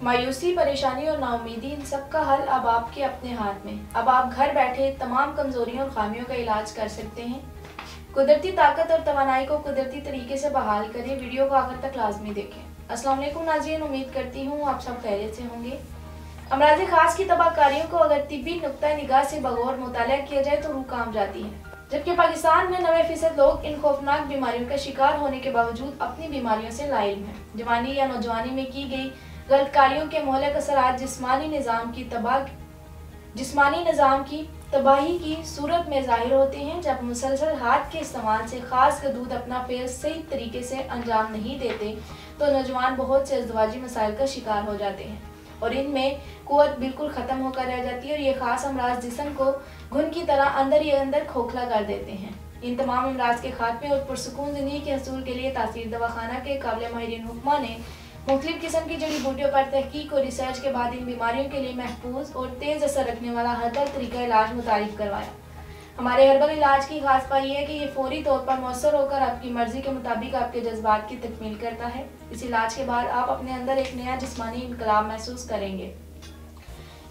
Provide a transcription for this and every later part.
मायूसी, परेशानी और नाउमीदी, इन सब का हल अब आपके अपने हाथ में। अब आप घर बैठे तमाम कमजोरियों और खामियों का इलाज कर सकते हैं। कुदरती ताकत और तवानाई को कुदरती तरीके से बहाल करें। वीडियो को आखिर तक लाजमी देखें। अस्सलाम वालेकुम नाज़रीन, उम्मीद करती हूँ आप सब खैरियत से होंगे। अमराज़ खास की तबाहकारियों को अगर तिब्बी नुक्ता निगाह से बगौर मुताला किया जाए तो रूह काम जाती है। जबकि पाकिस्तान में 90% लोग इन खौफनाक बीमारियों का शिकार होने के बावजूद अपनी बीमारियों से लाइल्म हैं। जवानी या नौजवानी में की गई गलतकारियों के मोहलक असरात जिस्मानी निज़ाम की तबाही की सूरत में जाहिर होते हैं। जब मुसलसल हाथ के इस्तेमाल से खास हदूद अपना फेल सही तरीके से अंजाम नहीं देते तो नौजवान बहुत से अज़दवाजी मसाइल का शिकार हो जाते हैं और इनमें कुव्वत बिल्कुल ख़त्म होकर रह जाती है और ये खास अमराज जिस्म को घुन की तरह अंदर ही अंदर खोखला कर देते हैं। इन तमाम अमराज के खात्मे और पुरसुकून ज़िंदगी के हसूल के लिए तासीर दवाखाना के काबिल माहिरीन हुक्मा ने मुख्तलिफ किस्म की जड़ी बूटियों पर तहकीक और रिसर्च के बाद इन बीमारियों के लिए महफूज और तेज़ असर रखने वाला हरदल तरीका इलाज मुतारिफ करवाया। हमारे हर्बल इलाज की खास बात यह है कि ये फौरी तौर पर मौसर होकर आपकी मर्जी के मुताबिक आपके जज्बात की तकमील करता है। इस इलाज के बाद आप अपने अंदर एक नया जिस्मानी इनकलाब महसूस करेंगे।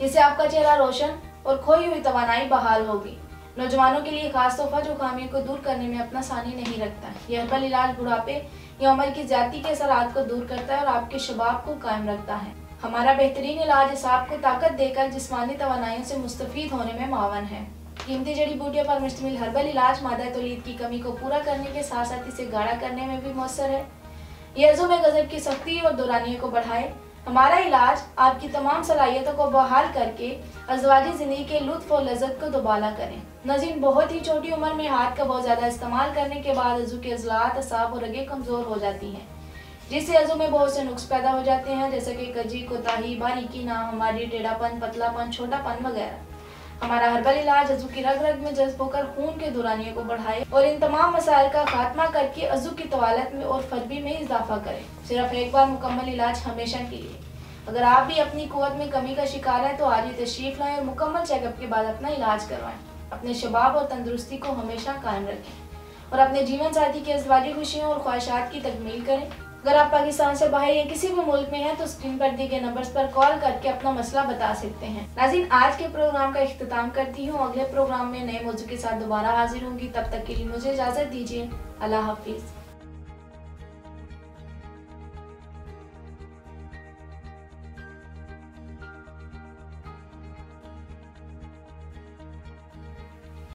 इससे आपका चेहरा रोशन और खोई हुई तवानाई बहाल होगी। नौजवानों के लिए खास तोहफा जो खामियों को दूर करने में अपना सानी नहीं रखता। यह हर्बल इलाज बुढ़ापे या उम्र की ज्यादती के असरात को दूर करता है और आपके शबाब को कायम रखता है। हमारा बेहतरीन इलाज इस आपको ताकत देकर जिस्मानी तवानाइयों से मुस्तफीद होने में मावन है। कीमती जड़ी बूटियों पर मुश्तमिल हर्बल इलाज मादा तौलीद की कमी को पूरा करने के साथ साथ इसे गाढ़ा करने में भी मौसर है। यह अज़ुम गज़ब की सख्ती और दौरानियों को बढ़ाए। हमारा इलाज आपकी तमाम सलाहियतों को बहाल करके अज़वाजी ज़िंदगी के लुत्फ़ और लज़्ज़त को दोबाला करें। नाज़रीन, बहुत ही छोटी उम्र में हाथ का बहुत ज़्यादा इस्तेमाल करने के बाद अज़ू के अज़लात, असाब और रगें कमज़ोर हो जाती हैं, जिससे अज़ू में बहुत से नुक्स पैदा हो जाते हैं, जैसे कि कजी, कोताही, बारीकी, नाहमारी, टेढ़ापन, पतलापन, छोटापन वगैरह। हमारा हर्बल इलाज अज़ू की रग रग में जज्ब होकर खून के दौरानियों को बढ़ाए और इन तमाम मसाइल का खात्मा करके अज़ू की तवालत में और फरबी में इजाफा करे। सिर्फ एक बार मुकम्मल इलाज हमेशा के लिए। अगर आप भी अपनी कुव्वत में कमी का शिकार हैं तो आज ही तशरीफ लाएं और मुकम्मल चेकअप के बाद अपना इलाज करवाएं। अपने शबाब और तंदुरुस्ती को हमेशा कायम रखें और अपने जीवन साथी की अज़वाजी खुशियों और ख्वाहिशात की तकमील करें। अगर आप पाकिस्तान से बाहर या किसी भी मुल्क में हैं तो स्क्रीन पर दिए गए नंबर्स पर कॉल करके अपना मसला बता सकते हैं। नाज़रीन, आज के प्रोग्राम का इख्तिताम करती हूँ। अगले प्रोग्राम में नए मौजू के साथ दोबारा हाजिर होंगी। तब तक के लिए मुझे इजाज़त दीजिए। अल्लाह हाफिज़।